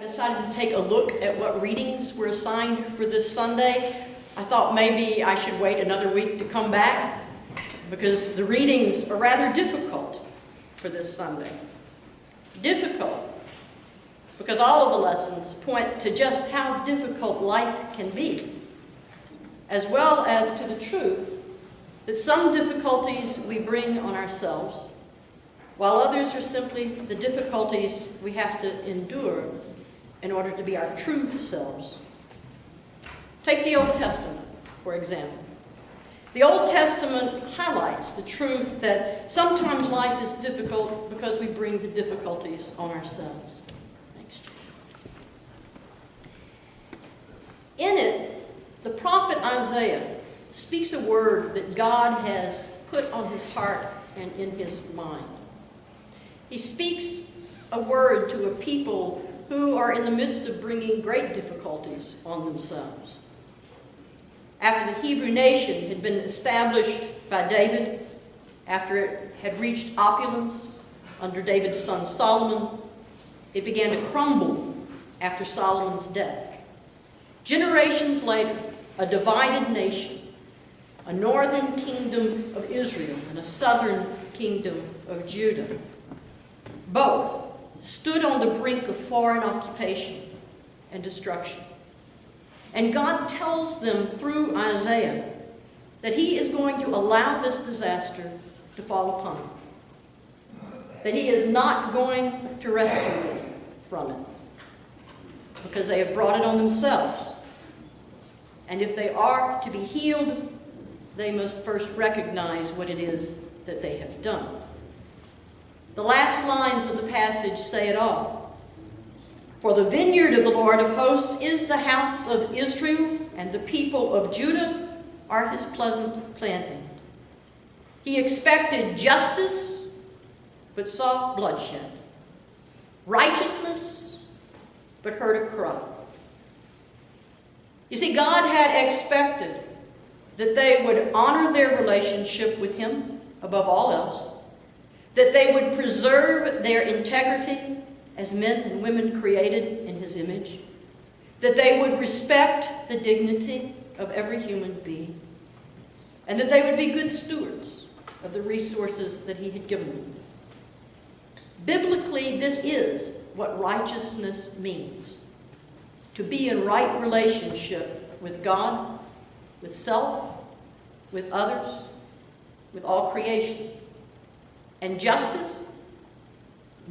decided to take a look at what readings were assigned for this Sunday, I thought maybe I should wait another week to come back because the readings are rather difficult for this Sunday. Difficult because all of the lessons point to just how difficult life can be, as well as to the truth that some difficulties we bring on ourselves, while others are simply the difficulties we have to endure in order to be our true selves. Take the Old Testament, for example. The Old Testament highlights the truth that sometimes life is difficult because we bring the difficulties on ourselves. Thanks. In it, the prophet Isaiah speaks a word that God has put on his heart and in his mind. He speaks a word to a people who are in the midst of bringing great difficulties on themselves. After the Hebrew nation had been established by David, after it had reached opulence under David's son Solomon, it began to crumble after Solomon's death. Generations later, a divided nation, a northern kingdom of Israel and a southern kingdom of Judah, both stood on the brink of foreign occupation and destruction. And God tells them through Isaiah that he is going to allow this disaster to fall upon them, that he is not going to rescue them from it because they have brought it on themselves. And if they are to be healed, they must first recognize what it is that they have done. The last lines of the passage say it all. For the vineyard of the Lord of hosts is the house of Israel, and the people of Judah are his pleasant planting. He expected justice, but saw bloodshed. Righteousness, but heard a cry. You see, God had expected that they would honor their relationship with him above all else, that they would preserve their integrity as men and women created in his image, that they would respect the dignity of every human being, and that they would be good stewards of the resources that he had given them. Biblically, this is what righteousness means: to be in right relationship with God, with self, with others, with all creation. And justice?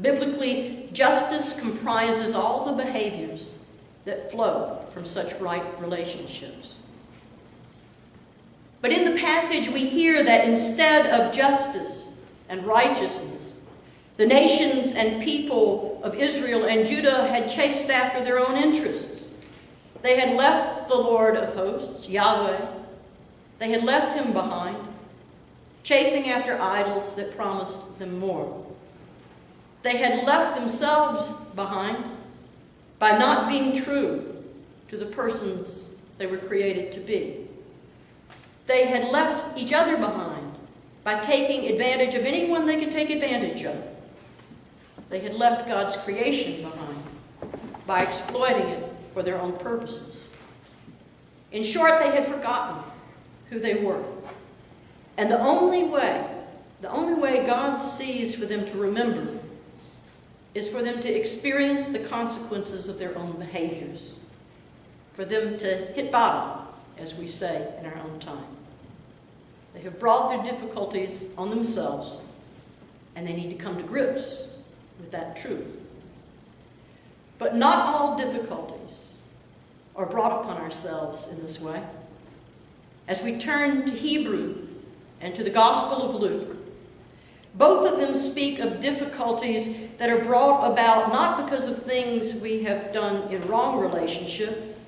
Biblically, justice comprises all the behaviors that flow from such right relationships. But in the passage, we hear that instead of justice and righteousness, the nations and people of Israel and Judah had chased after their own interests. They had left the Lord of hosts, Yahweh. They had left him behind, chasing after idols that promised them more. They had left themselves behind by not being true to the persons they were created to be. They had left each other behind by taking advantage of anyone they could take advantage of. They had left God's creation behind by exploiting it for their own purposes. In short, they had forgotten who they were. And the only way God sees for them to remember is for them to experience the consequences of their own behaviors, for them to hit bottom, as we say in our own time. They have brought their difficulties on themselves, and they need to come to grips with that truth. But not all difficulties are brought upon ourselves in this way. As we turn to Hebrews and to the Gospel of Luke, both of them speak of difficulties that are brought about not because of things we have done in wrong relationship,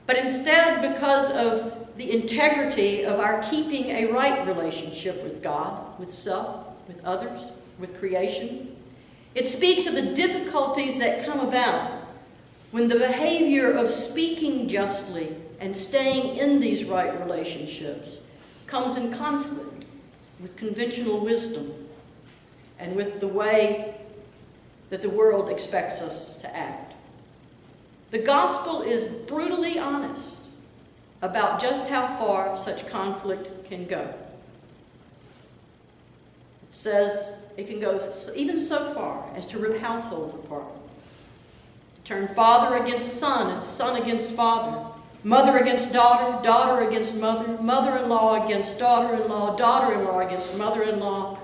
but instead because of the integrity of our keeping a right relationship with God, with self, with others, with creation. It speaks of the difficulties that come about when the behavior of speaking justly and staying in these right relationships comes in conflict with conventional wisdom and with the way that the world expects us to act. The gospel is brutally honest about just how far such conflict can go. It says it can go even so far as to rip households apart, to turn father against son and son against father, mother against daughter, daughter against mother, mother-in-law against daughter-in-law, daughter-in-law against mother-in-law.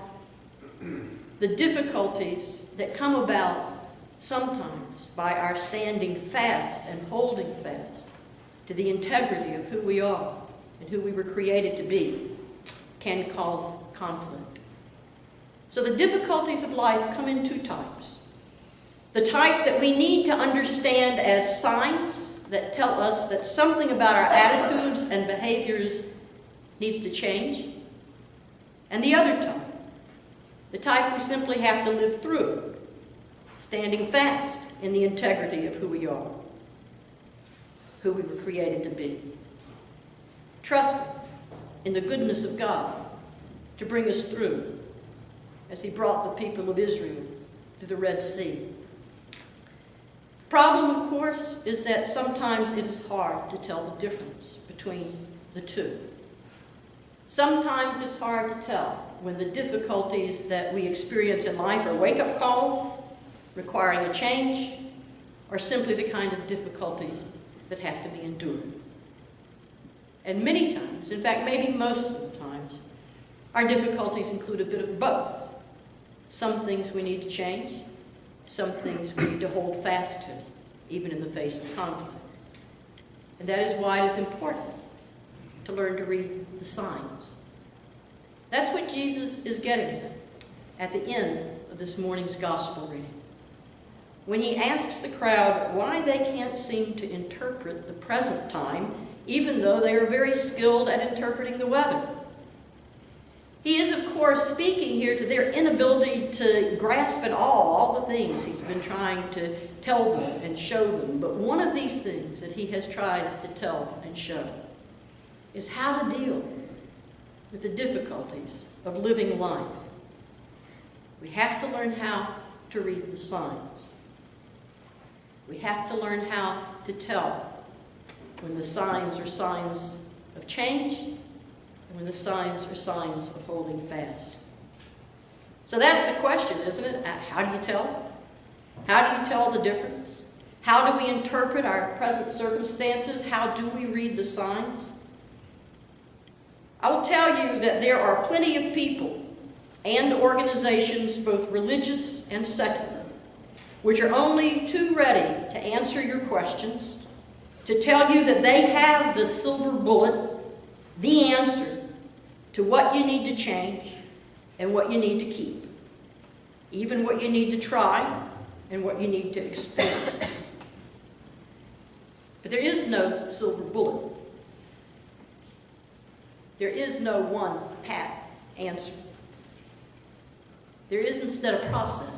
The difficulties that come about sometimes by our standing fast and holding fast to the integrity of who we are and who we were created to be can cause conflict. So the difficulties of life come in two types. The type that we need to understand as signs that tell us that something about our attitudes and behaviors needs to change. And the other type, the type we simply have to live through, standing fast in the integrity of who we are, who we were created to be. Trusting in the goodness of God to bring us through, as he brought the people of Israel to the Red Sea. Problem, of course, is that sometimes it is hard to tell the difference between the two. Sometimes it's hard to tell when the difficulties that we experience in life are wake-up calls requiring a change, or simply the kind of difficulties that have to be endured. And many times, in fact, maybe most of the times, our difficulties include a bit of both. Some things we need to change, some things we need to hold fast to, even in the face of conflict. And that is why it is important to learn to read the signs. That's what Jesus is getting at the end of this morning's gospel reading, when he asks the crowd why they can't seem to interpret the present time, even though they are very skilled at interpreting the weather. He is, of course, speaking here to their inability to grasp at all the things he's been trying to tell them and show them. But one of these things that he has tried to tell and show is how to deal with the difficulties of living life. We have to learn how to read the signs. We have to learn how to tell when the signs are signs of change and when the signs are signs of holding fast. So that's the question, isn't it? How do you tell? How do you tell the difference? How do we interpret our present circumstances? How do we read the signs? I will tell you that there are plenty of people and organizations, both religious and secular, which are only too ready to answer your questions, to tell you that they have the silver bullet, the answer to what you need to change and what you need to keep, even what you need to try and what you need to experiment. But there is no silver bullet. There is no one pat answer. There is instead a process